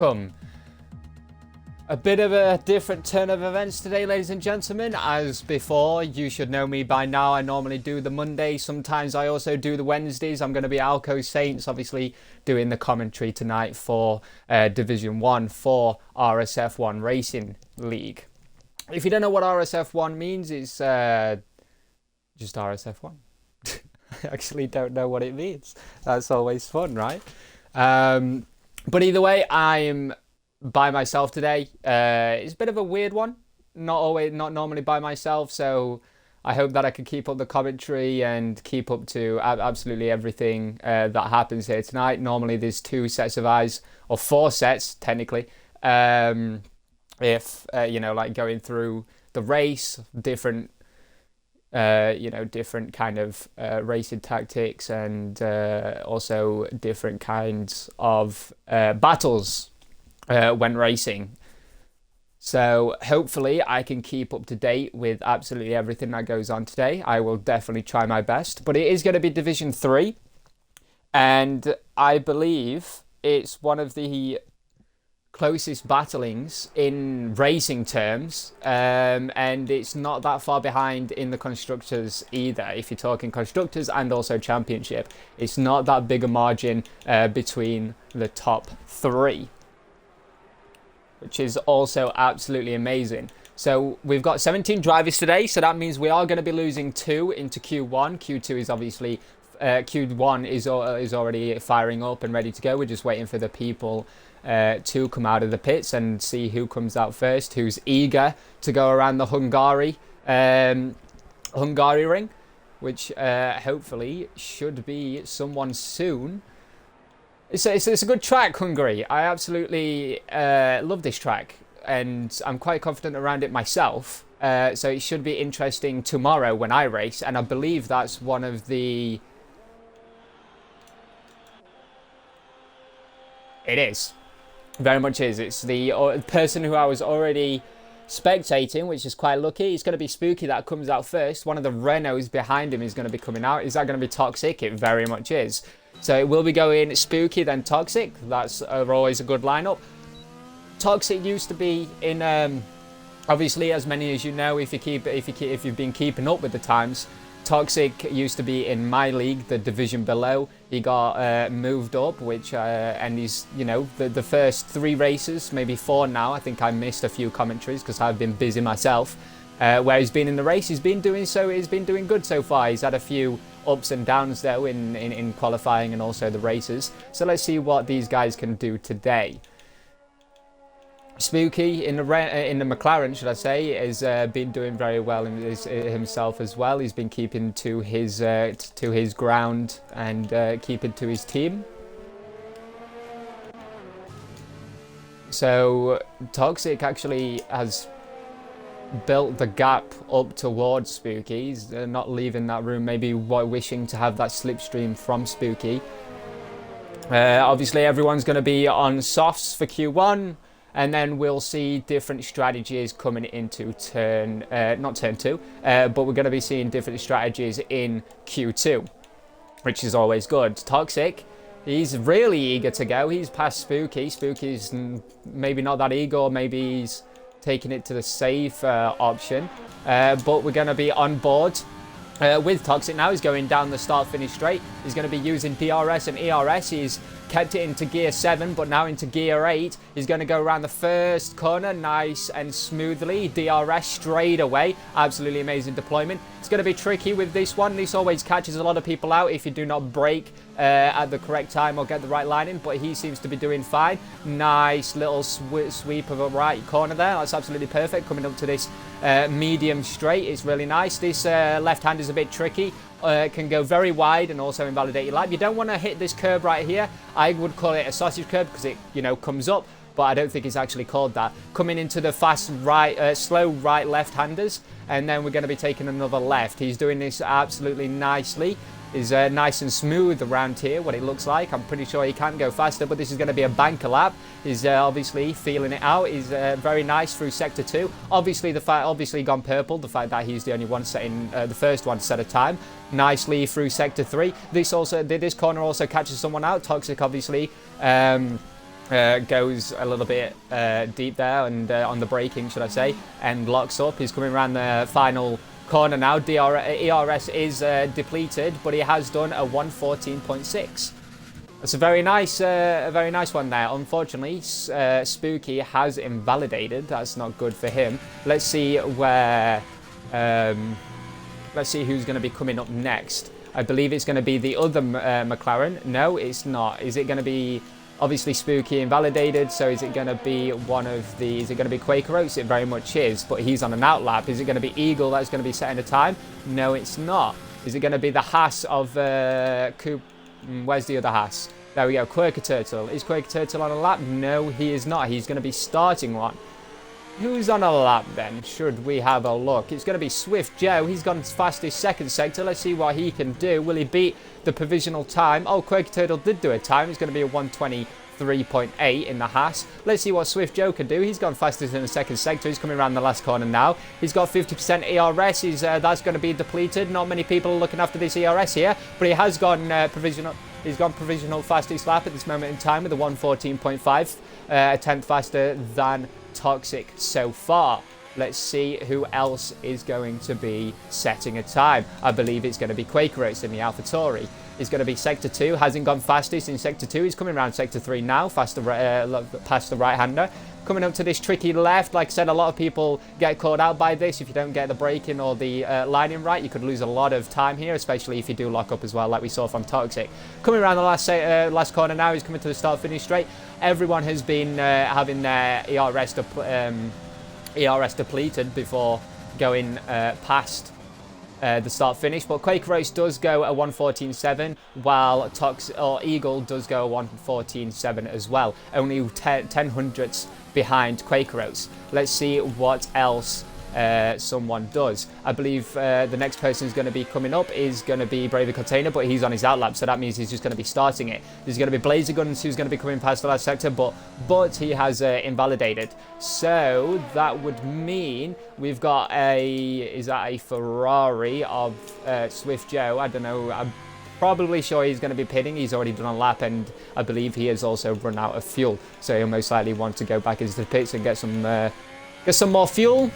Welcome. A bit of a different turn of events today, ladies and gentlemen. As before, you should know me by now. I normally do the Mondays. Sometimes I also do the Wednesdays. I'm going to be Alco Saints, obviously, doing the commentary tonight for Division 1 for RSF1 Racing League. If you don't know what RSF1 means, it's just RSF1. I actually don't know what it means. That's always fun, right? But either way, I'm by myself today. It's a bit of a weird one. Not normally by myself, so I hope that I can keep up the commentary and keep up to absolutely everything that happens here tonight. Normally there's 2 sets of eyes, or 4 sets technically. If like going through the race, different different kind of racing tactics, and also different kinds of battles when racing. So hopefully I can keep up to date with absolutely everything that goes on today. I will definitely try my best, but it is going to be Division 3, and I believe it's one of the closest battlings in racing terms, and it's not that far behind in the constructors either. If you're talking constructors and also championship, it's not that big a margin between the top 3, which is also absolutely amazing. So we've got 17 drivers today, so that means we are going to be losing 2 into Q1. Q2 is obviously Q1 is already firing up and ready to go. We're just waiting for the people to come out of the pits and see who comes out first, who's eager to go around the Hungary ring, which hopefully should be someone soon. It's a good track, Hungary. I absolutely love this track, and I'm quite confident around it myself. So it should be interesting tomorrow when I race, and I believe that's one of the... It is. Very much is. It's the person who I was already spectating, which is quite lucky. It's going to be Spooky that comes out first. One of the Renaults behind him is going to be coming out. Is that going to be Toxic? It very much is. So it will be going Spooky, then Toxic. That's always a good lineup. Toxic used to be in, obviously, as many as you know, if you've been keeping up with the times, Toxic used to be in my league, the division below. He got moved up, which and he's, the first 3 races, maybe 4 now. I think I missed a few commentaries because I've been busy myself. Where he's been in the race, he's been doing good so far. He's had a few ups and downs though in qualifying and also the races. So let's see what these guys can do today. Spooky in the McLaren, should I say, has been doing very well himself as well. He's been keeping to his ground and keeping to his team. So Toxic actually has built the gap up towards Spooky. He's not leaving that room, maybe wishing to have that slipstream from Spooky. Obviously everyone's going to be on softs for Q1. And then we'll see different strategies coming into not turn 2, but we're going to be seeing different strategies in Q2, which is always good. Toxic, he's really eager to go. He's past Spooky. Spooky's maybe not that eager, or maybe he's taking it to the safe option. But we're going to be on board with Toxic now. He's going down the start-finish straight. He's going to be using DRS and ERS. He's kept it into gear 7, but now into gear 8. He's going to go around the first corner nice and smoothly. DRS straight away. Absolutely amazing deployment. It's going to be tricky with this one. This always catches a lot of people out if you do not brake at the correct time or get the right line in, but he seems to be doing fine. Nice little sweep of a right corner there. That's absolutely perfect. Coming up to this medium straight. It's really nice. This left hand is a bit tricky. Can go very wide and also invalidate your lap. You don't want to hit this curb right here. I would call it a sausage curb because it, comes up, but I don't think it's actually called that. Coming into the fast right, slow right left-handers, and then we're going to be taking another left. He's doing this absolutely nicely. Is nice and smooth around here, what it looks like. I'm pretty sure he can go faster, but this is going to be a banker lap. He's obviously feeling it out. He's very nice through sector 2. Obviously gone purple, the fact that he's the only one setting the first one set a time. Nicely through sector 3. This corner also catches someone out. Toxic obviously goes a little bit deep there and on the braking, should I say, and locks up. He's coming around the final corner now. ERS is depleted, but he has done a 114.6. That's a very nice one there. Unfortunately, Spooky has invalidated. That's not good for him. Let's see where. Let's see who's going to be coming up next. I believe it's going to be the other McLaren. No, it's not. Is it going to be? Obviously, Spooky invalidated, so is it going to be one of the... Is it going to be Quaker Oats? It very much is, but he's on an outlap. Is it going to be Eagle that's going to be setting a time? No, it's not. Is it going to be the Haas of Coop? Where's the other Haas? There we go, Quaker Turtle. Is Quaker Turtle on a lap? No, he is not. He's going to be starting one. Who's on a lap then? Should we have a look? It's going to be Swift Joe. He's gone fastest second sector. Let's see what he can do. Will he beat the provisional time? Oh, Quaker Turtle did do a time. It's going to be a 123.8 in the Haas. Let's see what Swift Joe can do. He's gone fastest in the second sector. He's coming around the last corner now. He's got 50% ERS. That's going to be depleted. Not many people are looking after this ERS here, but he has gone provisional. He's gone provisional fastest lap at this moment in time with a 114.5, a tenth faster than Toxic so far. Let's see who else is going to be setting a time. I believe it's going to be Quaker Oats in the AlphaTauri. It's going to be Sector 2. Hasn't gone fastest in Sector 2. He's coming around Sector 3 now, past the right-hander. Coming up to this tricky left. Like I said, a lot of people get caught out by this. If you don't get the braking or the lining right, you could lose a lot of time here, especially if you do lock up as well, like we saw from Toxic. Coming around the last corner now. He's coming to the start-finish straight. Everyone has been having their ERS depleted before going past the start finish, but Quaker Oats does go a 114.7, while Eagle does go a 114.7 as well, only 10 hundredths behind Quaker Oats. Let's see what else someone does. I believe the next person who's going to be coming up is going to be Braver Container, but he's on his outlap, so that means he's just going to be starting it. There's going to be Blazer Guns who's going to be coming past the last sector, but he has invalidated. So that would mean we've got is that a Ferrari of Swift Joe? I don't know. I'm probably sure he's going to be pitting. He's already done a lap, and I believe he has also run out of fuel, so he'll most likely want to go back into the pits and get some more fuel.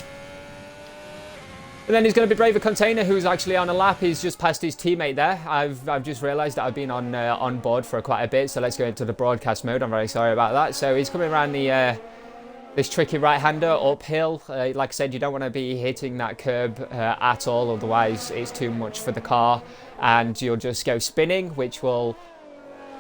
And then he's going to be Braver Container, who's actually on a lap. He's just passed his teammate there. I've just realised that I've been on board for quite a bit, so let's go into the broadcast mode. I'm very sorry about that. So he's coming around this tricky right-hander uphill. Like I said, you don't want to be hitting that curb at all, otherwise it's too much for the car, and you'll just go spinning, which will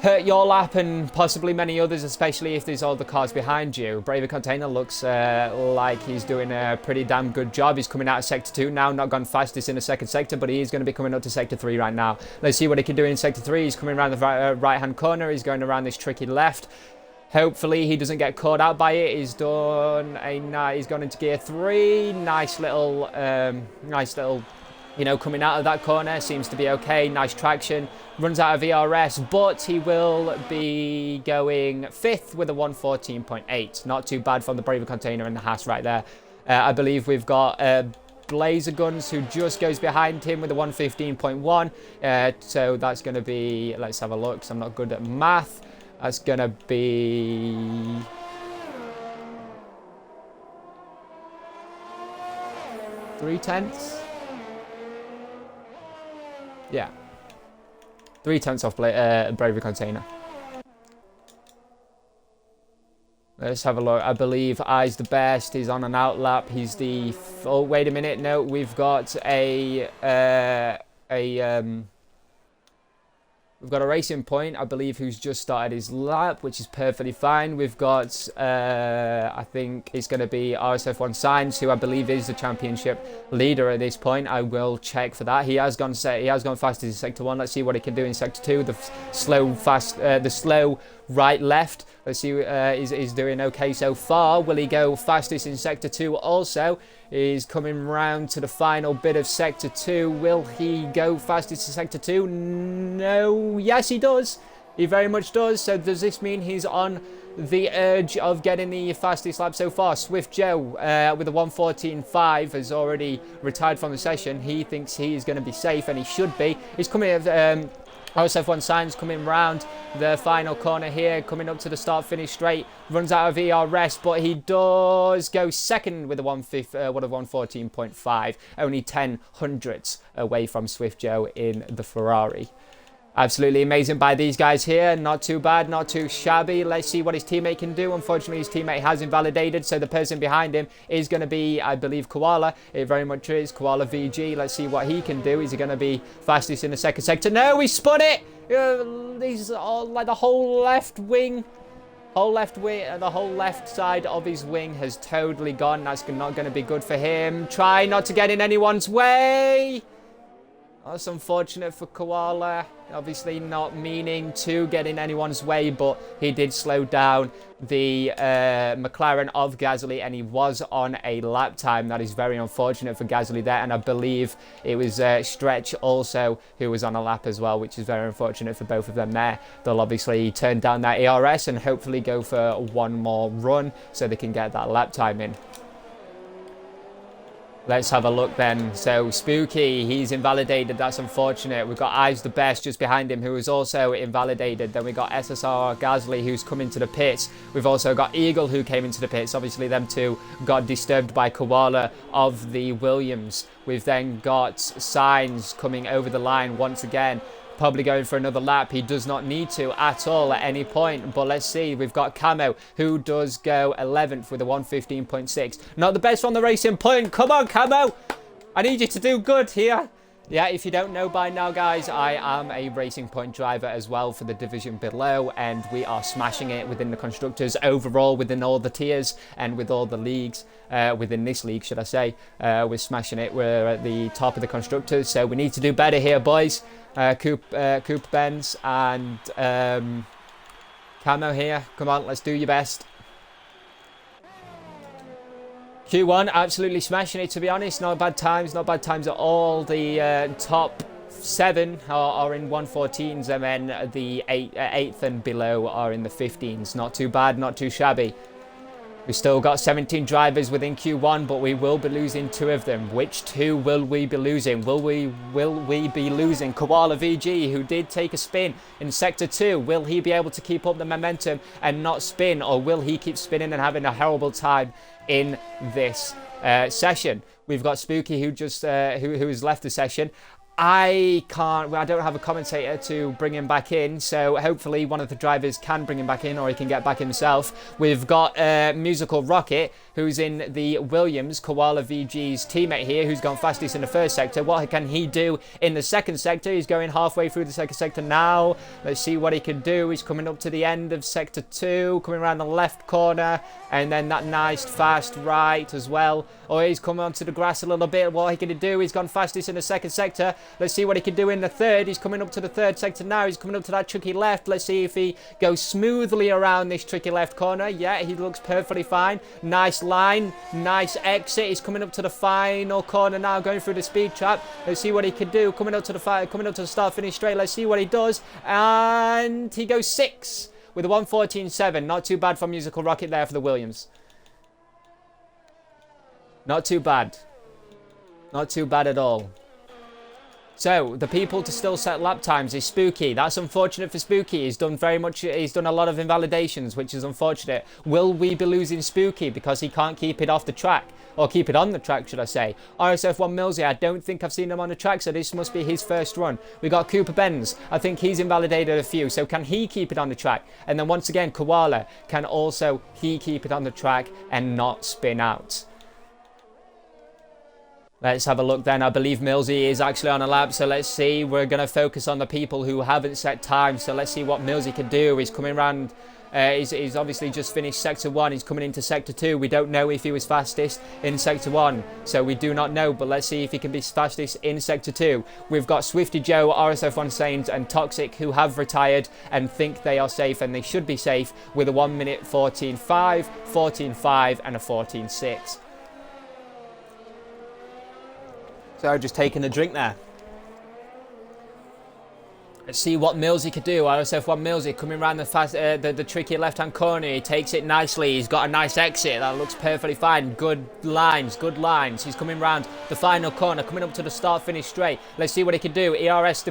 hurt your lap and possibly many others, especially if there's all the cars behind you. Braver Container looks like he's doing a pretty damn good job. He's coming out of Sector 2 now, not gone fastest in the second sector, but he is going to be coming up to Sector 3 right now. Let's see what he can do in Sector 3. He's coming around the right-hand corner. He's going around this tricky left. Hopefully he doesn't get caught out by it. He's gone into Gear 3. Nice little, you know, coming out of that corner, seems to be okay. Nice traction, runs out of ERS, but he will be going 5th with a 114.8. Not too bad from the Braver Container and the Haas right there. I believe we've got Blazer Guns, who just goes behind him with a 115.1. So that's going to be, let's have a look, because I'm not good at math. That's going to be 3/10. Yeah, 3/10 off Bravery Container. Let's have a look. I believe I's the best. He's on an outlap. He's the... Oh, wait a minute. No, we've got we've got a Racing Point, I believe, who's just started his lap, which is perfectly fine. We've got, I think it's going to be RSF1 Signs, who I believe is the championship leader at this point. I will check for that. He has gone fast in Sector 1. Let's see what he can do in Sector 2. The slow right left. Let's see, he's doing okay so far. Will he go fastest in Sector 2 also? He's coming round to the final bit of Sector 2. Will he go fastest in Sector 2? No. Yes, he does. He very much does. So does this mean he's on the edge of getting the fastest lap so far? Swift Joe with a 114.5 has already retired from the session. He thinks he is going to be safe, and he should be. He's coming RSF1 signs coming round the final corner here, coming up to the start-finish straight, runs out of ERS, but he does go second with a 114.5, only 10 hundredths away from Swift Joe in the Ferrari. Absolutely amazing by these guys here. Not too bad, not too shabby. Let's see what his teammate can do. Unfortunately, his teammate has invalidated, so the person behind him is going to be, I believe, Koala. It very much is. Koala VG. Let's see what he can do. Is he going to be fastest in the second sector? No, he spun it! He's like the whole left wing. The whole left side of his wing has totally gone. That's not going to be good for him. Try not to get in anyone's way. That's unfortunate for Koala. Obviously not meaning to get in anyone's way, but he did slow down the McLaren of Gasly, and he was on a lap time. That is very unfortunate for Gasly there, and I believe it was Stretch also who was on a lap as well, which is very unfortunate for both of them there. They'll obviously turn down that ERS and hopefully go for one more run so they can get that lap time in. Let's have a look then. So Spooky, he's invalidated. That's unfortunate. We've got Eyes the Best just behind him, who is also invalidated. Then we got SSR Gasly, who's come into the pits. We've also got Eagle, who came into the pits. Obviously, them two got disturbed by Koala of the Williams. We've then got Signs coming over the line once again. Probably going for another lap. He does not need to at all at any point, but let's see. We've got Camo, who does go 11th with a 115.6. Not the best on the racing point. Come on, Camo, I need you to do good here. Yeah, if you don't know by now, guys, I am a Racing Point driver as well for the division below, and we are smashing it within the constructors overall, within all the tiers and with all the leagues, within this league, should I say. We're smashing it. We're at the top of the constructors, so we need to do better here, boys. Coop Benz and Camo here. Come on, let's do your best. Q1 absolutely smashing it, to be honest. Not bad times at all. The top 7 are in 114s, and then the 8th and below are in the 15s. Not too bad, not too shabby. We've still got 17 drivers within Q1, but we will be losing 2 of them. Which 2 will we be losing? Will we be losing Koala VG, who did take a spin in Sector 2? Will he be able to keep up the momentum and not spin, or will he keep spinning and having a horrible time in this session? We've got Spooky, who just who has left the session. I don't have a commentator to bring him back in, so hopefully one of the drivers can bring him back in, or he can get back himself. We've got Musical Rocket, who's in the Williams, Koala VG's teammate here, who's gone fastest in the first sector. What can he do in the second sector? He's going halfway through the second sector now. Let's see what he can do. He's coming up to the end of Sector 2, coming around the left corner, and then that nice fast right as well. Oh, he's coming onto the grass a little bit. What he can do? He's gone fastest in the second sector. Let's see what he can do in the third. He's coming up to the third sector now. He's coming up to that tricky left. Let's see if he goes smoothly around this tricky left corner. Yeah, he looks perfectly fine. Nice line, nice exit. He's coming up to the final corner now, going through the speed trap. Let's see what he can do. Coming up to the start finish straight. Let's see what he does. And he goes 6 with a 114.7. Not too bad for Musical Rocket there for the Williams. Not too bad. Not too bad at all. So, the people to still set lap times is Spooky. That's unfortunate for Spooky. He's done a lot of invalidations, which is unfortunate. Will we be losing Spooky because he can't keep it off the track? Or keep it on the track, should I say. RSF1 Millsy, I don't think I've seen him on the track, so this must be his first run. We got Cooper Benz. I think he's invalidated a few, so can he keep it on the track? And then once again, Koala, can also he keep it on the track and not spin out? Let's have a look then. I believe Millsy is actually on a lap, so let's see. We're going to focus on the people who haven't set time, so let's see what Millsy can do. He's coming around, he's obviously just finished Sector 1. He's coming into Sector 2. We don't know if he was fastest in Sector 1, so we do not know, but let's see if he can be fastest in Sector 2. We've got Swifty Joe, RSF1 Saints, and Toxic, who have retired and think they are safe, and they should be safe, with a 1 minute 14.5, 14.5, and a 14.6. So just taking a drink there. Let's see what Millsy could do. RSF1 Millsy coming around the tricky left-hand corner. He takes it nicely. He's got a nice exit. That looks perfectly fine. Good lines, good lines. He's coming around the final corner, coming up to the start-finish straight. Let's see what he can do. ERS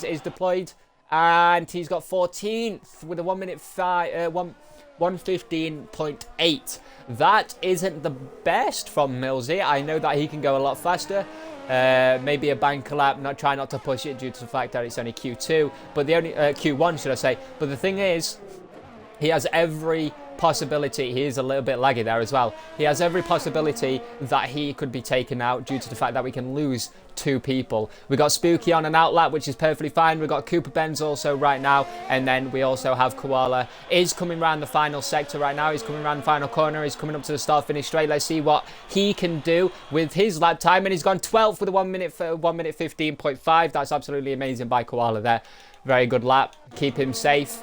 is deployed. And he's got 14th with a 1:15.8. That isn't the best from Millsy. I know that he can go a lot faster. Maybe a banker lap. Try not to push it due to the fact that it's only Q2, but the only Q1 should I say. But the thing is, he has every possibility. He is a little bit laggy there as well. He has every possibility that he could be taken out due to the fact that we can lose 2 people. We got Spooky on an outlap, which is perfectly fine. We got Cooper Benz also right now, and then we also have Koala. Is coming around the final sector right now. He's coming around the final corner. He's coming up to the start finish straight. Let's see what he can do with his lap time, and he's gone 12th with a 1:15.5. That's absolutely amazing by Koala there. Very good lap. Keep him safe.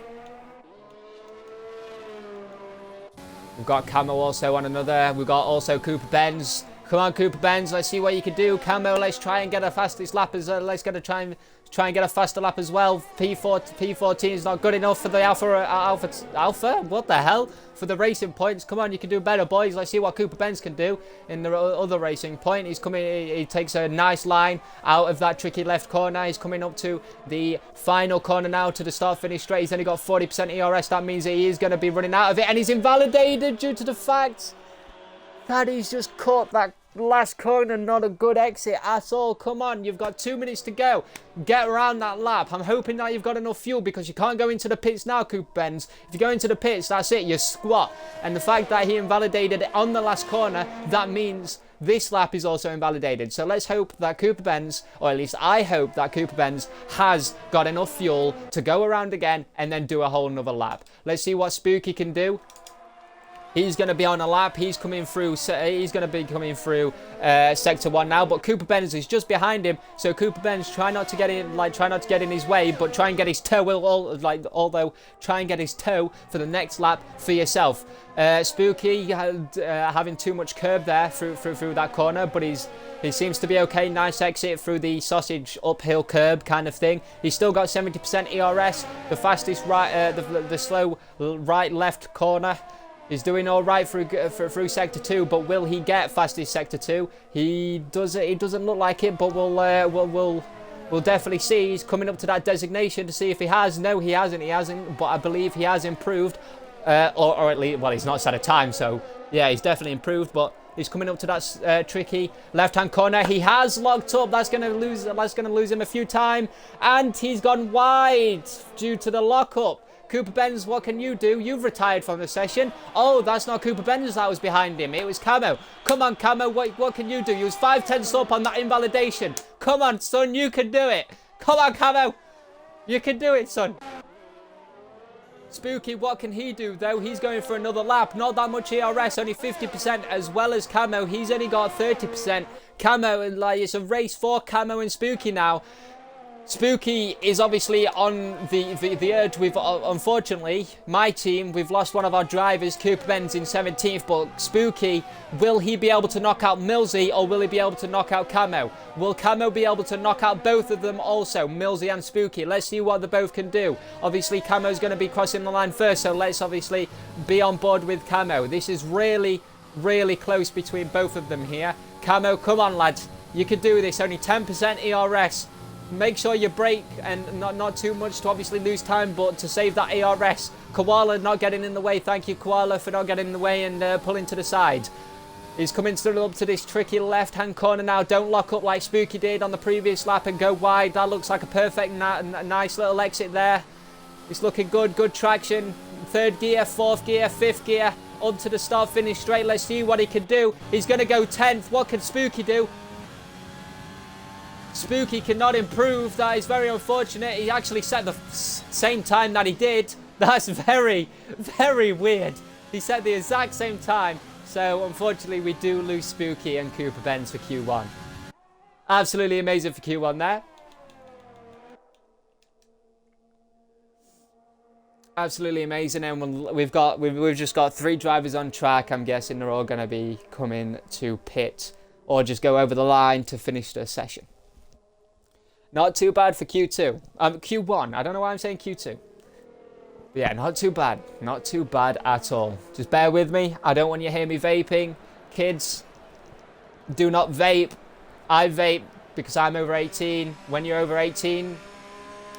We've got Camo also on another. We've got also Cooper Benz. Come on, Cooper Benz. Let's see what you can do. Camo, let's try and get a fastest lap as let's get a try and get a faster lap as well. P14 is not good enough for the Alpha. What the hell? For the racing points. Come on, you can do better, boys. Let's see what Cooper Benz can do in the other racing point. He's coming. He takes a nice line out of that tricky left corner. He's coming up to the final corner now to the start finish straight. He's only got 40% ERS. That means he is going to be running out of it, and he's invalidated due to the fact that he's just caught that last corner. Not a good exit at all. Come on, you've got 2 minutes to go. Get around that lap. I'm hoping that you've got enough fuel, because you can't go into the pits now, Cooper Benz. If you go into the pits, that's it, you squat. And the fact that he invalidated it on the last corner, that means this lap is also invalidated. So let's hope that Cooper Benz, or at least I hope that Cooper Benz has got enough fuel to go around again and then do a whole nother lap. Let's see what Spooky can do. He's going to be on a lap. He's coming through. He's going to be coming through sector 1 now. But Cooper Benz is just behind him. So Cooper Benz, try not to get in his way, but try and get his toe. Although try and get his toe for the next lap for yourself. Spooky having too much curb there through that corner, but he seems to be okay. Nice exit through the sausage uphill curb kind of thing. He's still got 70% ERS. The fastest right, the slow right left corner. He's doing all right through sector 2, but will he get fastest sector 2? He doesn't look like it, but we'll definitely see. He's coming up to that designation to see if he has. No, he hasn't. He hasn't, but I believe he has improved, or at least, well, he's not set a time, so yeah, he's definitely improved. But he's coming up to that tricky left-hand corner. He has locked up. That's going to lose him a few times, and he's gone wide due to the lockup. Cooper Benz, what can you do? You've retired from the session. Oh, that's not Cooper Benz that was behind him. It was Camo. Come on, Camo. What can you do? You was 5/10 up on that invalidation. Come on, son. You can do it. Come on, Camo. You can do it, son. Spooky, what can he do, though? He's going for another lap. Not that much ERS, only 50%, as well as Camo. He's only got 30%. Camo, like, it's a race for Camo and Spooky now. Spooky is obviously on the edge. Unfortunately, my team, we've lost one of our drivers, Cooper Benz, in 17th, but Spooky, will he be able to knock out Millsy, or will he be able to knock out Camo? Will Camo be able to knock out both of them also, Millsy and Spooky? Let's see what they both can do. Obviously, Camo's going to be crossing the line first, so let's obviously be on board with Camo. This is really, really close between both of them here. Camo, come on, lads. You can do this. Only 10% ERS. Make sure you brake, and not too much to obviously lose time, but to save that ARS. Koala not getting in the way. Thank you, Koala, for not getting in the way and pulling to the side. He's coming up to this tricky left-hand corner now. Don't lock up like Spooky did on the previous lap and go wide. That looks like a perfect, nice little exit there. It's looking good. Good traction. 3rd gear, 4th gear, 5th gear. Up to the start finish straight. Let's see what he can do. He's going to go 10th. What can Spooky do? Spooky cannot improve. That is very unfortunate. He actually set the same time that he did. That's very, very weird. He set the exact same time. So, unfortunately, we do lose Spooky and Cooper Benz for Q1. Absolutely amazing for Q1 there. Absolutely amazing. And we've just got 3 drivers on track. I'm guessing they're all going to be coming to pit or just go over the line to finish the session. Not too bad for Q2. Q1. I don't know why I'm saying Q2. But yeah, not too bad. Not too bad at all. Just bear with me. I don't want you to hear me vaping. Kids, do not vape. I vape because I'm over 18. When you're over 18,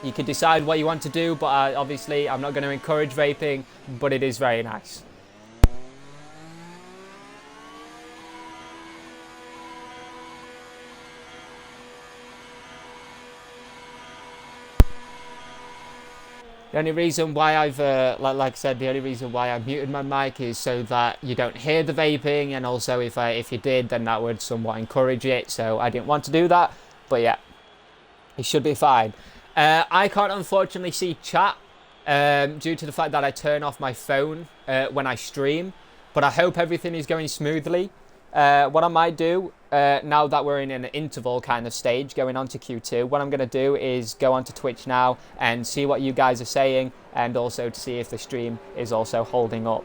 You can decide what you want to do, but obviously I'm not going to encourage vaping, but it is very nice. The only reason why I've, like I said, the only reason why I've muted my mic is so that you don't hear the vaping, and also if you did, then that would somewhat encourage it. So I didn't want to do that, but yeah, it should be fine. I can't unfortunately see chat due to the fact that I turn off my phone when I stream, but I hope everything is going smoothly. What I might do, now that we're in an interval kind of stage going on to Q2, what I'm going to do is go onto Twitch now and see what you guys are saying, and also to see if the stream is also holding up.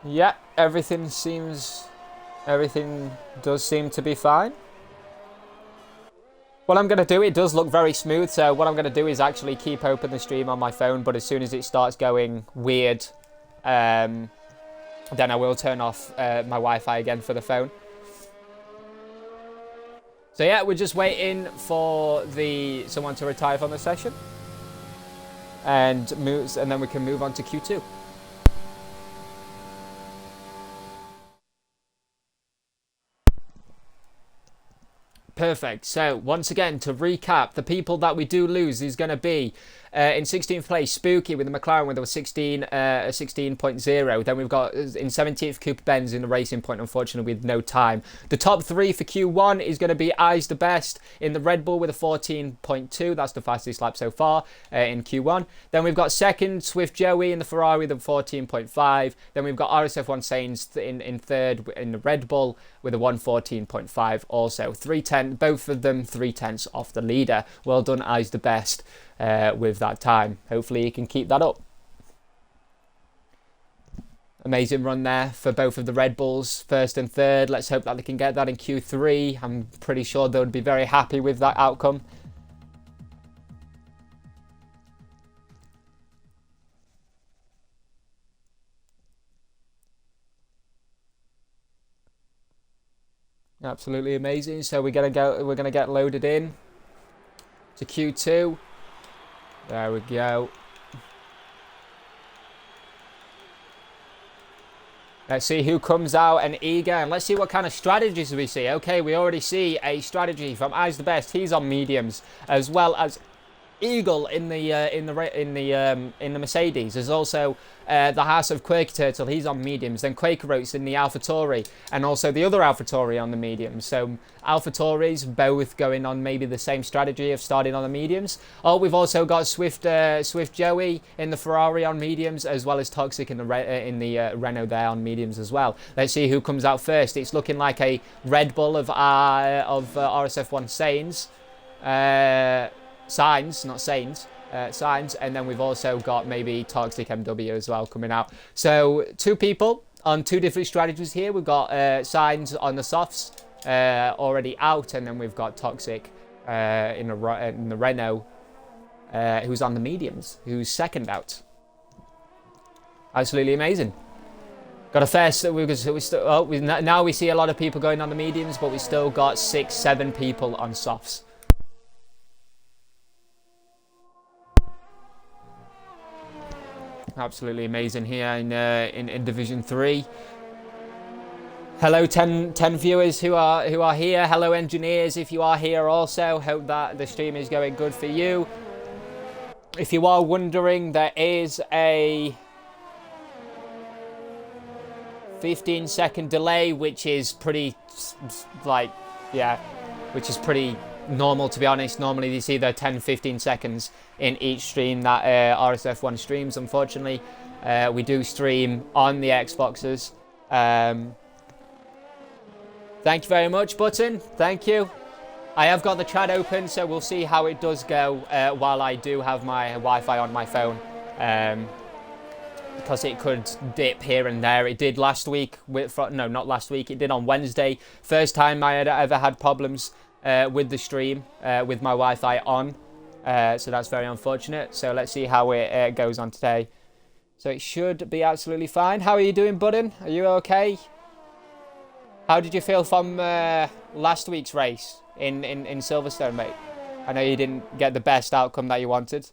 Yeah, everything does seem to be fine. What I'm going to do, it does look very smooth, so what I'm going to do is actually keep open the stream on my phone, but as soon as it starts going weird, then I will turn off my Wi-Fi again for the phone. So yeah, we're just waiting for someone to retire from the session, and then we can move on to Q2. Perfect. So once again, to recap, the people that we do lose is going to be in 16th place Spooky with the McLaren with a 16.0. Then we've got in 17th Cooper Benz in the Racing Point, unfortunately with no time. The top three for Q1 is going to be Eyes the Best in the Red Bull with a 14.2. That's the fastest lap so far in Q1. Then we've got second Swift Joey in the Ferrari with a 14.5. Then we've got RSF1 Sainz in third in the Red Bull with a 114.5. Also 310, both of them 3/10 off the leader. Well done, Eyes the Best, with that time. Hopefully you can keep that up. Amazing run there for both of the Red Bulls, first and third. Let's hope that they can get that in Q3. I'm pretty sure they would be very happy with that outcome. Absolutely amazing. So we're gonna get loaded in to Q2. There we go. Let's see who comes out and eager, and let's see what kind of strategies we see. Okay, we already see a strategy from Eyes the Best. He's on mediums, as well as Eagle in the Mercedes. There's also the House of Quaker Turtle. He's on mediums. Then Quaker Oats in the AlphaTauri, and also the other AlphaTauri on the mediums. So AlphaTauris both going on maybe the same strategy of starting on the mediums. Oh, we've also got Swift Joey in the Ferrari on mediums, as well as Toxic in the Renault there on mediums as well. Let's see who comes out first. It's looking like a Red Bull of RSF1 Sainz, not Sainz, Sainz, and then we've also got maybe Toxic MW as well coming out. So two people on two different strategies here. We've got Sainz on the softs already out, and then we've got Toxic in the Renault who's on the mediums, who's second out. Absolutely amazing. Got a fair. Now we see a lot of people going on the mediums, but we still got 6-7 people on softs. Absolutely amazing here in Division 3. Hello 10 viewers who are here. Hello engineers if you are here also. Hope that the stream is going good for you. If you are wondering, there is a 15-second delay, which is pretty which is pretty normal, to be honest. Normally you see the 10-15 seconds in each stream that RSF1 streams. Unfortunately, we do stream on the Xboxes. Thank you very much, Button. Thank you. I have got the chat open, so we'll see how it does go while I do have my Wi-Fi on my phone, because it could dip here and there. It did last week. No, not last week. It did on Wednesday. First time I had ever had problems with the stream with my Wi-Fi on. So that's very unfortunate. So let's see how it goes on today. So it should be absolutely fine. How are you doing, Budden? Are you okay? How did you feel from last week's race in Silverstone, mate? I know you didn't get the best outcome that you wanted.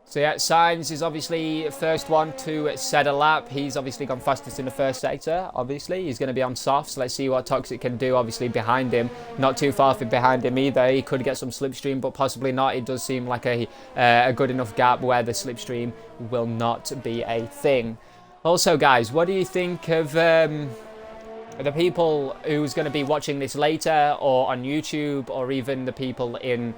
So yeah, Sainz is obviously first one to set a lap. He's obviously gone fastest in the first sector, obviously. He's going to be on soft, so let's see what Toxic can do, obviously, behind him. Not too far from behind him either. He could get some slipstream, but possibly not. It does seem like a good enough gap where the slipstream will not be a thing. Also, guys, what do you think of the people who's going to be watching this later, or on YouTube, or even the people in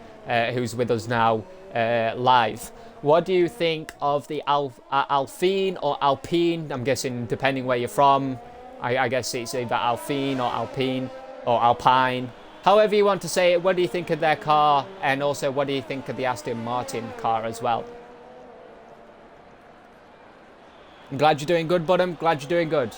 who's with us now live? What do you think of the Alpine or Alpine? I'm guessing depending where you're from. I guess it's either Alpine or Alpine or Alpine. However you want to say it, what do you think of their car? And also, what do you think of the Aston Martin car as well? I'm glad you're doing good, bud. I'm glad you're doing good.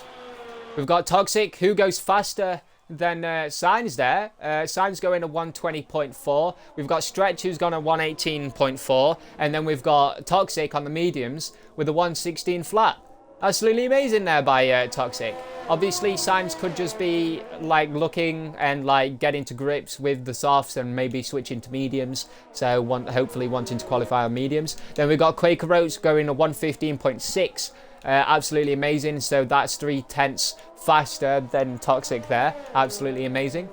We've got Toxic, who goes faster than Sainz there. Sainz going at 120.4. We've got Stretch, who's gone at 118.4. And then we've got Toxic on the mediums with a 116 flat. Absolutely amazing there by Toxic. Obviously, Sainz could just be like looking and like getting to grips with the softs and maybe switching to mediums. So hopefully wanting to qualify on mediums. Then we've got Quaker Oats going at 115.6. Absolutely amazing. So that's 0.3 faster than Toxic there. Absolutely amazing.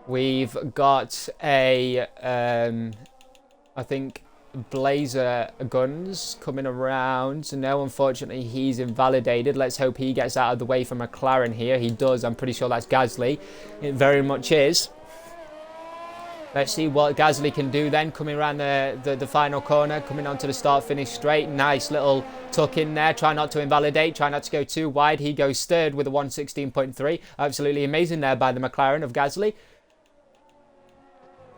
We've got a I think Blazer Guns coming around. No, unfortunately he's invalidated. Let's hope he gets out of the way from McLaren here. He does. I'm pretty sure that's Gasly. It very much is. Let's see what Gasly can do then, coming around the final corner, coming onto the start-finish straight. Nice little tuck in there. Try not to invalidate, try not to go too wide. He goes third with a 116.3. Absolutely amazing there by the McLaren of Gasly.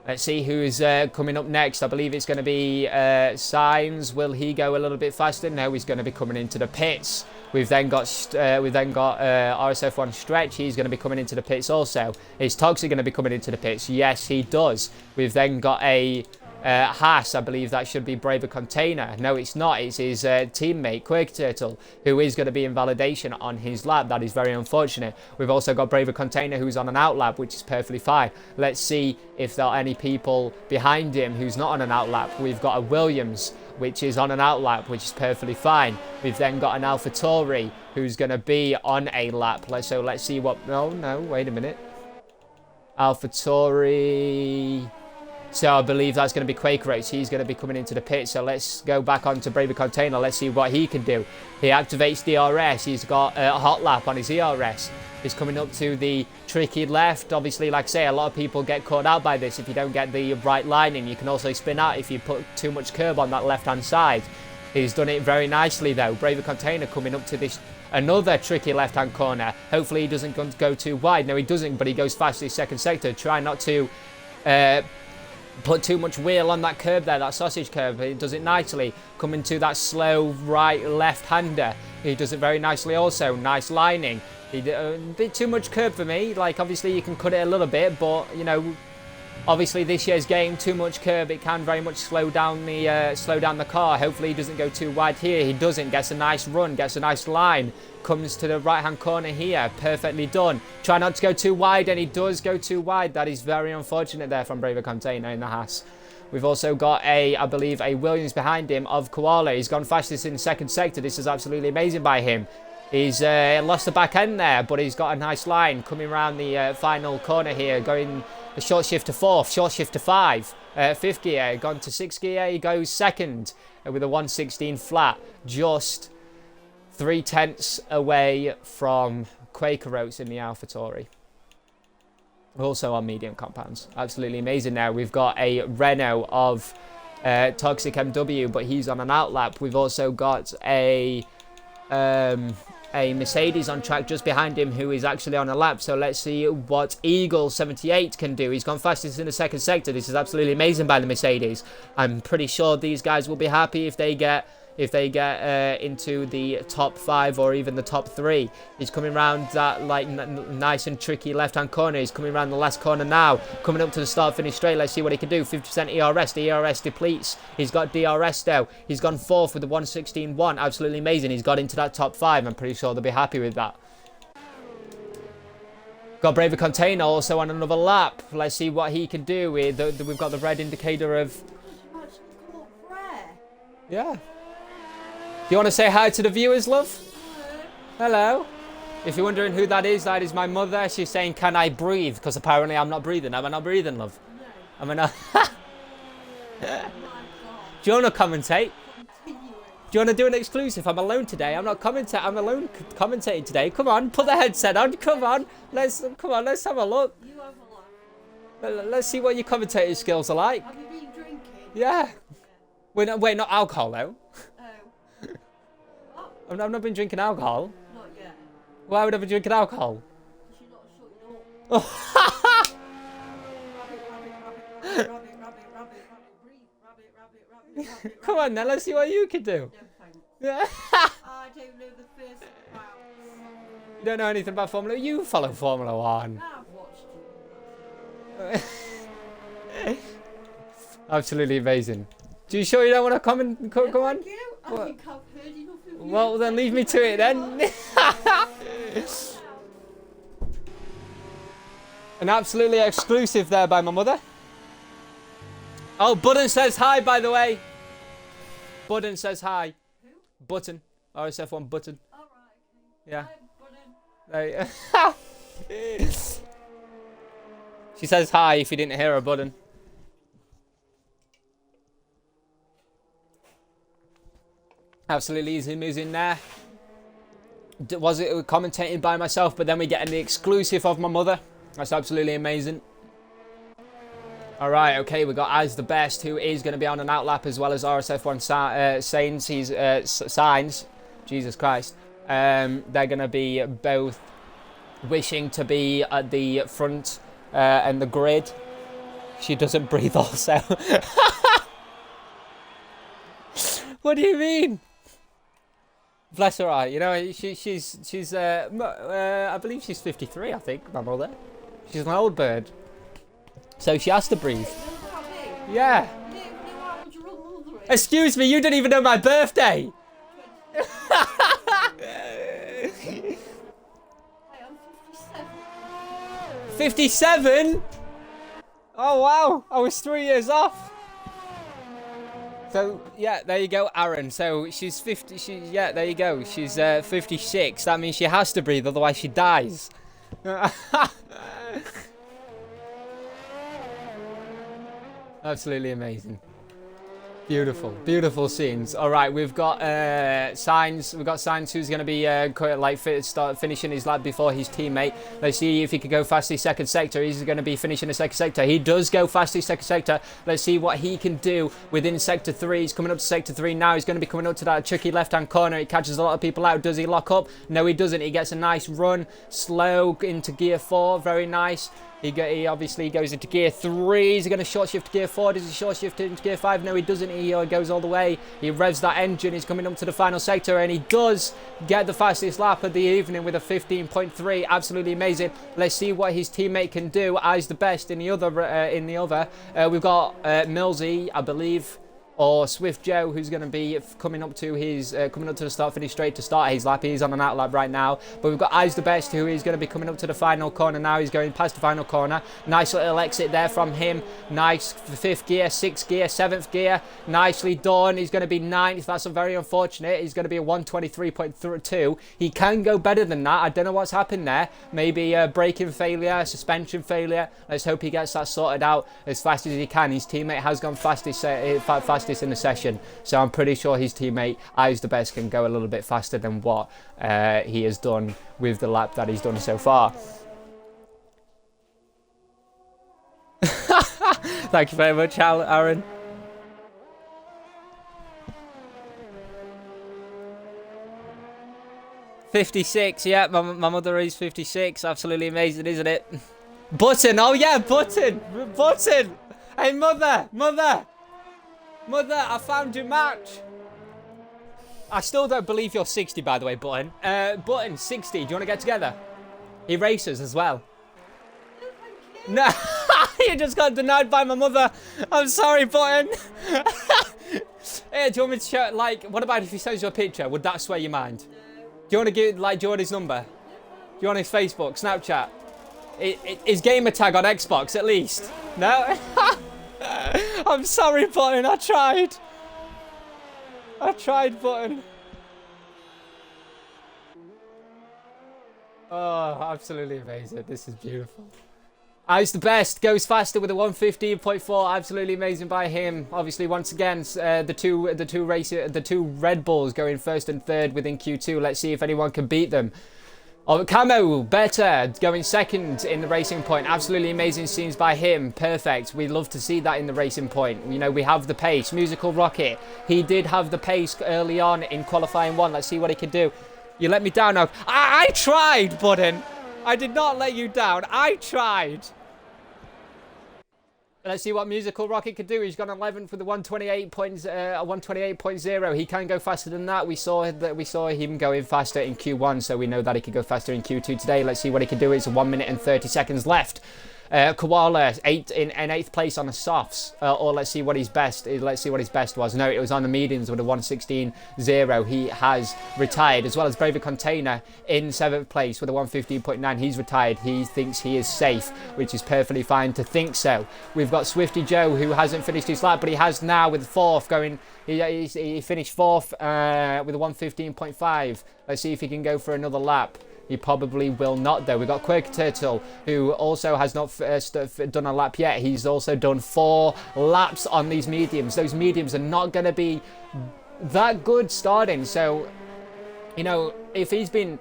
Let's see who's coming up next. I believe it's going to be Sainz. Will he go a little bit faster? No, he's going to be coming into the pits. We've then got RSF1 Stretch. He's going to be coming into the pits also. Is Toxic going to be coming into the pits? Yes, he does. We've then got a Haas. I believe that should be Braver Container. No, it's not. It's his teammate, Quake Turtle, who is going to be in validation on his lap. That is very unfortunate. We've also got Braver Container, who's on an out lap, which is perfectly fine. Let's see if there are any people behind him who's not on an out lap. We've got a Williams, which is on an out lap, which is perfectly fine. We've then got an AlphaTauri, who's going to be on a lap. So let's see what... No, wait a minute. AlphaTauri... So I believe that's going to be Quaker Oats. He's going to be coming into the pit. So let's go back onto Braver Container. Let's see what he can do. He activates the RS. He's got a hot lap on his ERS. He's coming up to the tricky left. Obviously, like I say, a lot of people get caught out by this if you don't get the right line in. You can also spin out if you put too much curb on that left-hand side. He's done it very nicely, though. Braver Container coming up to this another tricky left-hand corner. Hopefully, he doesn't go too wide. No, he doesn't, but he goes fast in second sector. Try not to... put too much wheel on that curb there, that sausage curb. He does it nicely. Coming to that slow right left-hander. He does it very nicely also. Nice lining. He did a bit too much curb for me. Like, obviously, you can cut it a little bit, but, you know, obviously this year's game, too much curb, it can very much slow down the car. Hopefully he doesn't go too wide here. He doesn't. Gets a nice run, gets a nice line. Comes to the right-hand corner here. Perfectly done. Try not to go too wide, and he does go too wide. That is very unfortunate there from Braver Container in the Haas. We've also got I believe, a Williams behind him of Koala. He's gone fastest in the second sector. This is absolutely amazing by him. He's lost the back end there, but he's got a nice line coming around the final corner here, going a short shift to fourth, short shift to fifth gear, gone to sixth gear. He goes second with a 116 flat, just 0.3 away from Quaker Oats in the AlphaTauri. Also on medium compounds. Absolutely amazing now. We've got a Renault of Toxic MW, but he's on an out lap. We've also got a Mercedes on track just behind him who is actually on a lap. So let's see what Eagle 78 can do. He's gone fastest in the second sector. This is absolutely amazing by the Mercedes. I'm pretty sure these guys will be happy if they get, if they get into the top 5 or even the top 3. He's coming around that like nice and tricky left-hand corner. He's coming around the last corner now, coming up to the start-finish straight. Let's see what he can do. 50% ERS. The ERS depletes. He's got DRS now. He's gone 4th with the 1:16.1. Absolutely amazing. He's got into that top 5. I'm pretty sure they'll be happy with that. Got Braver Container also on another lap. Let's see what he can do. We've got the red indicator of... Yeah. Do you want to say hi to the viewers, love? Hello. If you're wondering who that is my mother. She's saying, can I breathe? Because apparently I'm not breathing. Am I not breathing, love? No. Am I not? Do you want to commentate? Do you want to do an exclusive? I'm alone today. I'm not commentating. I'm alone commentating today. Come on, put the headset on. Come on. Let's have a look. You have a look. Let's see what your commentating skills are like. Have you been drinking? Yeah. Wait, not alcohol though. Oh. I've not been drinking alcohol. Not yet. Why would I be drinking alcohol? You're not shutting up. Rabbit. Come on now, let's see what you can do. No thanks. Yeah. I don't know the first round. You don't know anything about Formula 1? You follow Formula 1. I've watched it. Absolutely amazing. Do you sure you don't want to comment? Come on. Thank you. I think I've heard enough of you. Well, then leave me to it then. An absolutely exclusive there by my mother. Oh, Button says hi, by the way. Button says hi. Who? Button. RSF1 Button. All right. Yeah. Hi, Button. She says hi if you didn't hear her, Button. Absolutely easy moving there. Was it commentated by myself, but then we get an exclusive of my mother. That's absolutely amazing. All right, okay, we got As the Best, who is going to be on an outlap, as well as RSF1 Signs. Jesus Christ. They're going to be both wishing to be at the front and the grid. She doesn't breathe also. What do you mean? Bless her eye. You know, she's I believe she's 53, I think, my mother. She's an old bird. So she has to breathe. Yeah. Excuse me, you didn't even know my birthday. 57? Oh wow, I was 3 years off. So yeah, there you go, Aaron. So she's 50. Yeah, there you go. She's 56. That means she has to breathe, otherwise she dies. Absolutely amazing. Beautiful, beautiful scenes. All right, we've got Signs. We've got Signs, who's going to be finishing his lap before his teammate. Let's see if he can go fastly second sector. He's going to be finishing the second sector. He does go fastly second sector. Let's see what he can do within sector 3. He's coming up to sector 3 now. He's going to be coming up to that tricky left-hand corner. He catches a lot of people out. Does he lock up? No, he doesn't. He gets a nice run, slow into gear 4. Very nice. He obviously goes into gear 3. He's going to short shift to gear 4. Does he short shift into gear 5? No, he doesn't. He goes all the way. He revs that engine. He's coming up to the final sector, and he does get the fastest lap of the evening with a 15.3. Absolutely amazing. Let's see what his teammate can do. As the best in the other. We've got Millsy, I believe, or Swift Joe, who's going to be coming up to the start finish straight to start his lap. He's on an outlap right now. But we've got As the Best, who is going to be coming up to the final corner now. He's going past the final corner. Nice little exit there from him. Nice 5th gear, 6th gear, 7th gear. Nicely done. He's going to be 9th. That's very unfortunate. He's going to be a 1:23.2. He can go better than that. I don't know what's happened there. Maybe braking failure, suspension failure. Let's hope he gets that sorted out as fast as he can. His teammate has gone fastest in the session, so I'm pretty sure his teammate As the Best can go a little bit faster than what he has done with the lap that he's done so far. Thank you very much, Aaron. '56, yeah, my mother is 56. Absolutely amazing, isn't it? Button, oh yeah, Button. Hey, mother, I found your match. I still don't believe you're 60, by the way, Button. Button, 60. Do you want to get together? He races as well. No, you just got denied by my mother. I'm sorry, Button. Hey, do you want me to show, like, what about if he sends you a picture? Would that sway your mind? No. Do you want to give, like, do you want his number? Do you want his Facebook, Snapchat? His gamer tag on Xbox, at least? No? I'm sorry, Button. I tried. Button. Oh, absolutely amazing. This is beautiful. I's the best. Goes faster with a 115.4. Absolutely amazing by him. Obviously, once again, the two Red Bulls going first and third within Q2. Let's see if anyone can beat them. Oh, Camo, better, going second in the Racing Point. Absolutely amazing scenes by him. Perfect. We love to see that in the Racing Point. You know, we have the pace. Musical Rocket, he did have the pace early on in qualifying one. Let's see what he can do. You let me down now. I tried, Button. I did not let you down. I tried. Let's see what Musical Rocket could do. He's gone 11th with the 128.0. He can go faster than that. We saw him going faster in Q1, so we know that he could go faster in Q2 today. Let's see what he can do. It's 1 minute and 30 seconds left. Koala in 8th place on the softs, or let's see what his best. Let's see what his best was. No, it was on the mediums with a 116.0. He has retired, as well as Braver Container in 7th place with a 115.9. He's retired. He thinks he is safe, which is perfectly fine to think so. We've got Swifty Joe, who hasn't finished his lap, but he has now with 4th going. He finished 4th with a 115.5. Let's see if he can go for another lap. He probably will not, though. We've got Quirk Turtle, who also has not done a lap yet. He's also done 4 laps on these mediums. Those mediums are not going to be that good starting. So, you know, if he's been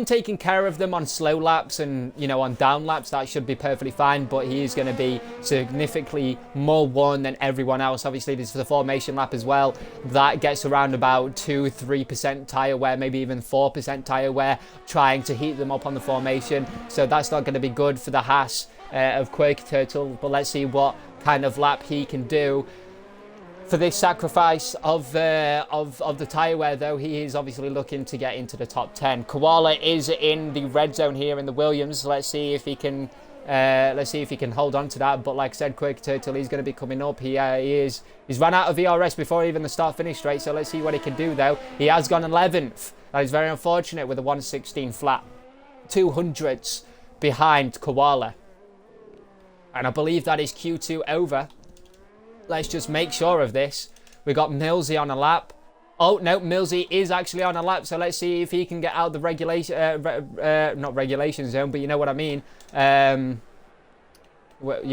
taking care of them on slow laps and, you know, on down laps, that should be perfectly fine. But he is going to be significantly more worn than everyone else. Obviously, this is the formation lap as well. That gets around about 2-3% tyre wear, maybe even 4% tyre wear, trying to heat them up on the formation. So that's not going to be good for the Haas of Quirky Turtle. But let's see what kind of lap he can do. For this sacrifice of the tyre wear, though, he is obviously looking to get into the top 10. Koala is in the red zone here in the Williams. Let's see if he can hold on to that. But like I said, Quirky Turtle, he's going to be coming up. He's run out of ERS before even the start-finish straight. So let's see what he can do, though. He has gone 11th. That is very unfortunate with a 116 flat. 200s behind Koala. And I believe that is Q2 over. Let's just make sure of this. We got Millsy on a lap. Oh, no, Millsy is actually on a lap. So let's see if he can get out the regulation, not regulation zone, but you know what I mean. You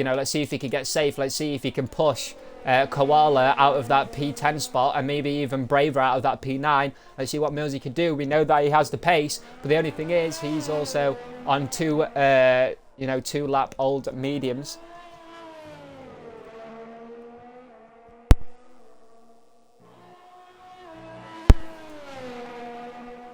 know, let's see if he can get safe. Let's see if he can push Koala out of that P10 spot and maybe even Braver out of that P9. Let's see what Millsy can do. We know that he has the pace, but the only thing is he's also on 2 lap old mediums.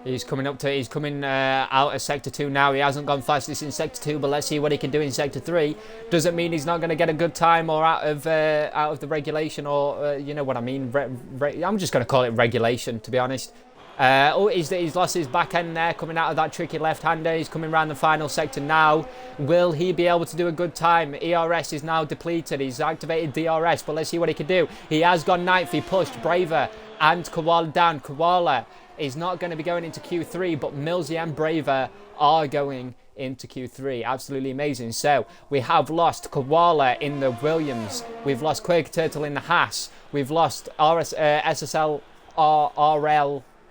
He's coming out of Sector 2 now. He hasn't gone fastest in Sector 2, but let's see what he can do in Sector 3. Doesn't mean he's not going to get a good time or out of the regulation or, you know what I mean. I'm just going to call it regulation, to be honest. He's lost his back end there, coming out of that tricky left-hander. He's coming around the final sector now. Will he be able to do a good time? ERS is now depleted. He's activated DRS, but let's see what he can do. He has gone 9th. He pushed Braver and Koala down. Koala is not going to be going into Q3, but Millsy and Braver are going into Q3. Absolutely amazing. So we have lost Koala in the Williams. We've lost Quirky Turtle in the Haas. We've lost SSRL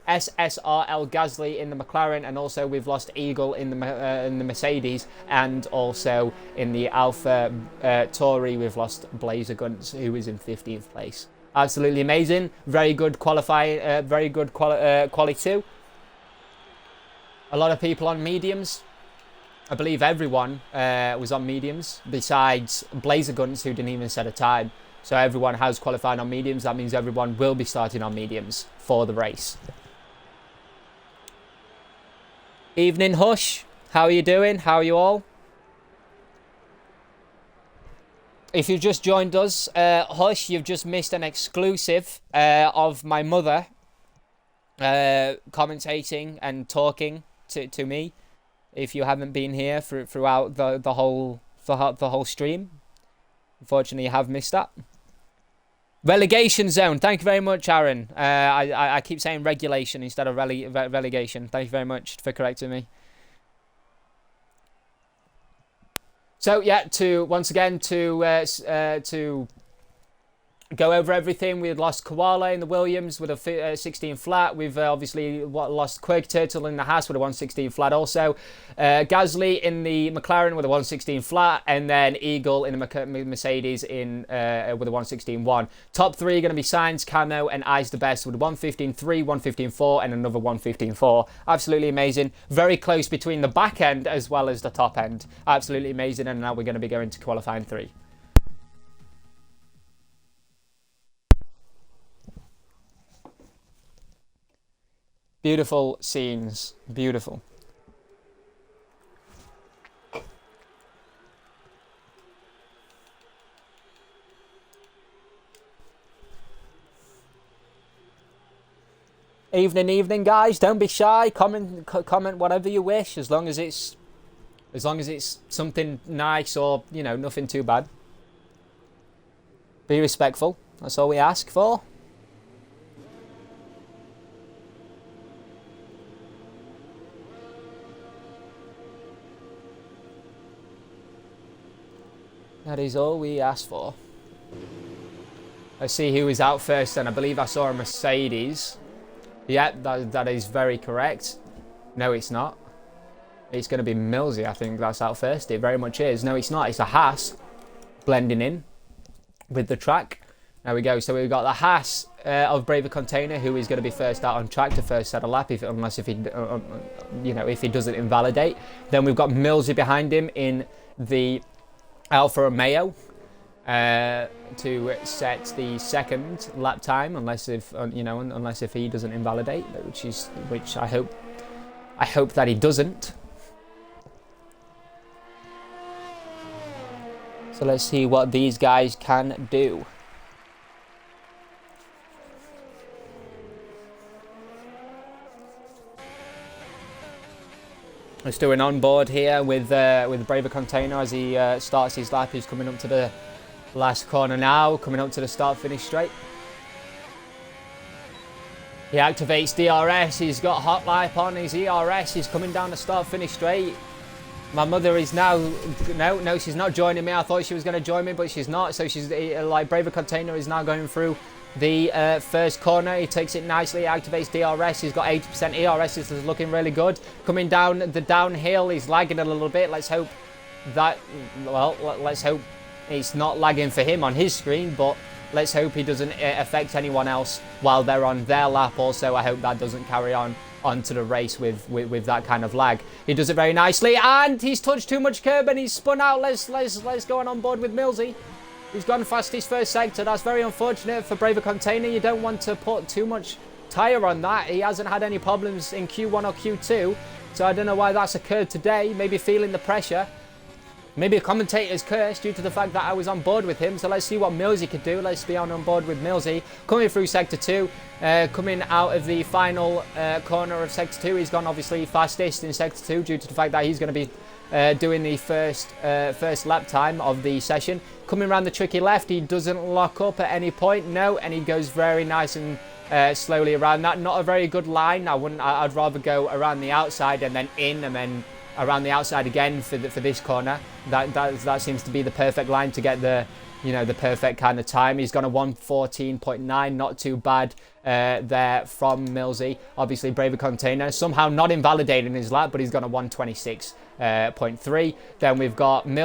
Gasly in the McLaren, and also we've lost Eagle in the Mercedes, and also in the Alpha Tauri we've lost Blazer Guns, who is in 15th place. Absolutely amazing. Very good quality. A lot of people on mediums. I believe everyone was on mediums, besides Blazer Guns, who didn't even set a time. So everyone has qualified on mediums. That means everyone will be starting on mediums for the race. Evening, Hush. How are you doing? How are you all? If you've just joined us, Hush, you've just missed an exclusive of my mother. commentating and talking to me. If you haven't been here throughout the whole stream, unfortunately, you have missed that. Relegation zone. Thank you very much, Aaron. I keep saying regulation instead of relegation. Thank you very much for correcting me. So yeah, once again to go over everything. We had lost Koala in the Williams with a 16 flat. We've obviously lost Quirk Turtle in the Haas with a 116 flat also. Gasly in the McLaren with a 116 flat, and then Eagle in the Mercedes with a 116.1. Top three are going to be Sainz, Camo, and Ice the Best with a 115.3, 115.4, and another 115.4. Absolutely amazing. Very close between the back end as well as the top end. Absolutely amazing. And now we're going to be going to qualifying 3. Beautiful scenes. Beautiful. Evening, guys. Don't be shy. Comment whatever you wish, as long as it's something nice or, you know, nothing too bad. Be respectful. That's all we ask for. That is all we ask for. Let's see who is out first, and I believe I saw a Mercedes. Yep, that is very correct. No, it's not. It's going to be Millsy, I think, that's out first. It very much is. No, it's not. It's a Haas blending in with the track. There we go. So we've got the Haas of Braver Container, who is going to be first out on track to first set a lap, unless if he doesn't invalidate. Then we've got Millsy behind him in the Alfa Romeo to set the second lap time, unless if he doesn't invalidate, which I hope that he doesn't. So let's see what these guys can do. Let's do an onboard here with Braver Container as he starts his lap. He's coming up to the last corner now, coming up to the start-finish straight. He activates DRS. He's got hot lap on his ERS. He's coming down the start-finish straight. My mother is now no, she's not joining me. I thought she was going to join me, but she's not. So she's like Braver Container is now going through the first corner. He takes it nicely, activates DRS. He's got 80% ERS. This is looking really good. Coming down the downhill, he's lagging a little bit. Let's hope it's not lagging for him on his screen, but let's hope he doesn't affect anyone else while they're on their lap. Also, I hope that doesn't carry on onto the race with that kind of lag. He does it very nicely, and he's touched too much curb and he's spun out. Let's go on board with Millsy. He's gone fastest first sector. That's very unfortunate for Braver Container. You don't want to put too much tyre on that. He hasn't had any problems in Q1 or Q2, so I don't know why that's occurred today. Maybe feeling the pressure. Maybe a commentator's curse due to the fact that I was on board with him. So let's see what Millsy could do. Let's be on board with Millsy. Coming through Sector 2. Coming out of the final corner of Sector 2. He's gone obviously fastest in Sector 2 due to the fact that he's going to be doing the first lap time of the session. Coming around the tricky left. He doesn't lock up at any point. No. And he goes very nice and slowly around that. Not a very good line. I'd rather go around the outside and then in and then around the outside again for this corner. That seems to be the perfect line to get the perfect kind of time. He's gone a 114.9, not too bad there from Millsy. Obviously Braver Container somehow not invalidating his lap, but he's gone a 126.3. Then we've got then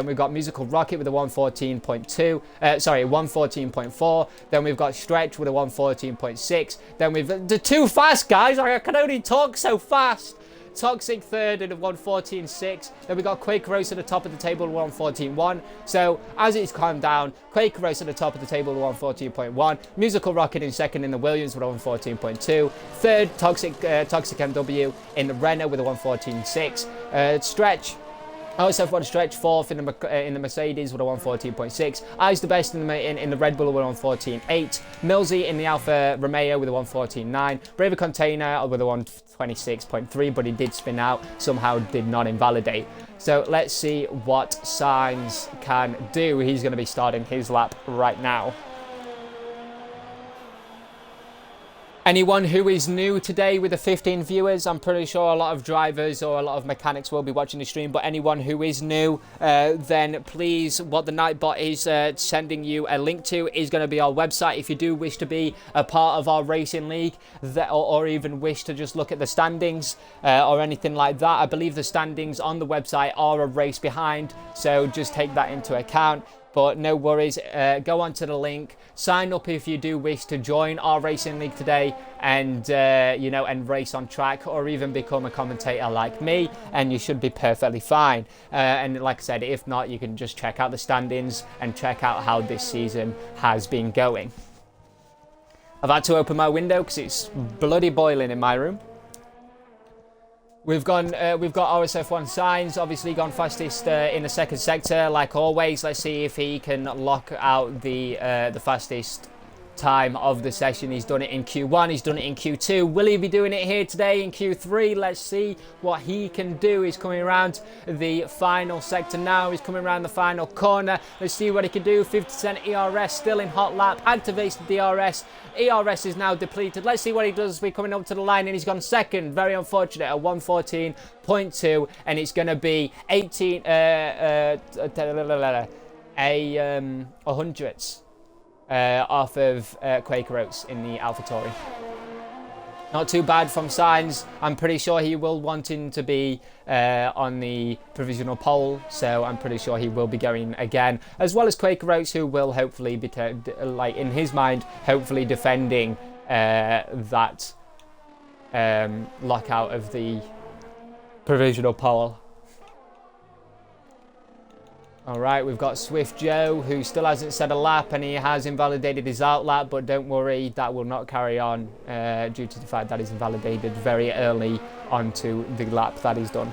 we've got Musical Rocket with a 114.2. 114.4. Then we've got Stretch with a 114.6. Then we've too fast, guys. I can only talk so fast. Toxic third at a 114.6. Then we got Quake Roast at the top of the table at 114.1. So as it's calmed down, Quake Roast at the top of the table at 114.1. Musical Rocket in second in the Williams with a 114.2. Third, Toxic MW in the Renault with a 114.6. Stretch RSF1 stretch 4th in the Mercedes with a 114.6. I's the best in the Red Bull with a 114.8. Millsy in the Alfa Romeo with a 114.9. Braver Container with a 126.3, but he did spin out, somehow did not invalidate. So let's see what Sainz can do. He's going to be starting his lap right now. Anyone who is new today with the 15 viewers, I'm pretty sure a lot of drivers or a lot of mechanics will be watching the stream, but anyone who is new, then please, what the Nightbot is sending you a link to is going to be our website. If you do wish to be a part of our racing league, or even wish to just look at the standings or anything like that, I believe the standings on the website are a race behind, so just take that into account. But no worries, go onto the link, sign up if you do wish to join our racing league today and, you know, and race on track, or even become a commentator like me, and you should be perfectly fine. And like I said, if not, you can just check out the standings and check out how this season has been going. I've had to open my window because it's bloody boiling in my room. We've got RSF1 Sainz, obviously gone fastest in the second sector, like always. Let's see if he can lock out the fastest time of the session. He's done it in Q1, he's done it in Q2. Will he be doing it here today in Q3? Let's see what he can do. He's coming around the final sector now. He's coming around the final corner. Let's see what he can do. 50% ERS, still in hot lap, activates the DRS. ERS is now depleted. Let's see what he does. We're coming up to the line and he's gone second. Very unfortunate at 114.2, and it's going to be 100ths off of Quaker Oats in the AlphaTauri. Not too bad from Sainz. I'm pretty sure he will want him to be on the provisional pole, so I'm pretty sure he will be going again, as well as Quaker Oats, who will hopefully be, like in his mind, hopefully defending that lockout of the provisional pole. Alright, we've got Swift Joe, who still hasn't set a lap, and he has invalidated his out lap, but don't worry, that will not carry on due to the fact that he's invalidated very early onto the lap that he's done.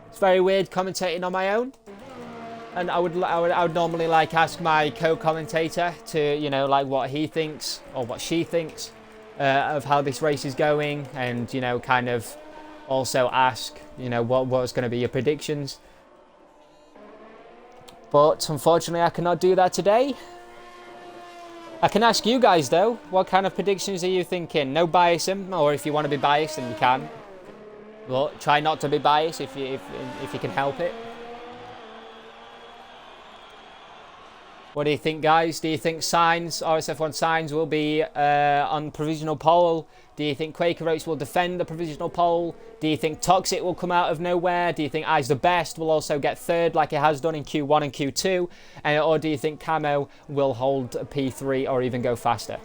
It's very weird commentating on my own, and I would normally like ask my co-commentator to, you know, like what he thinks or what she thinks of how this race is going, and, you know, kind of also ask, you know, what's going to be your predictions. But unfortunately I cannot do that today. I can ask you guys though, what kind of predictions are you thinking? No biasing, or if you want to be biased then you can, but try not to be biased if you can help it. What do you think, guys? Do you think Sainz, RSF1 Sainz, will be on provisional pole? Do you think Quaker Oats will defend the provisional pole? Do you think Toxic will come out of nowhere? Do you think I's the Best will also get third like it has done in Q1 and Q2? Or do you think Camo will hold P3 or even go faster?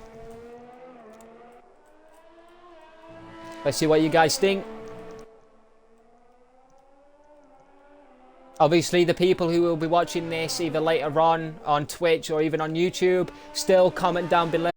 Let's see what you guys think. Obviously, the people who will be watching this either later on Twitch or even on YouTube, still comment down below.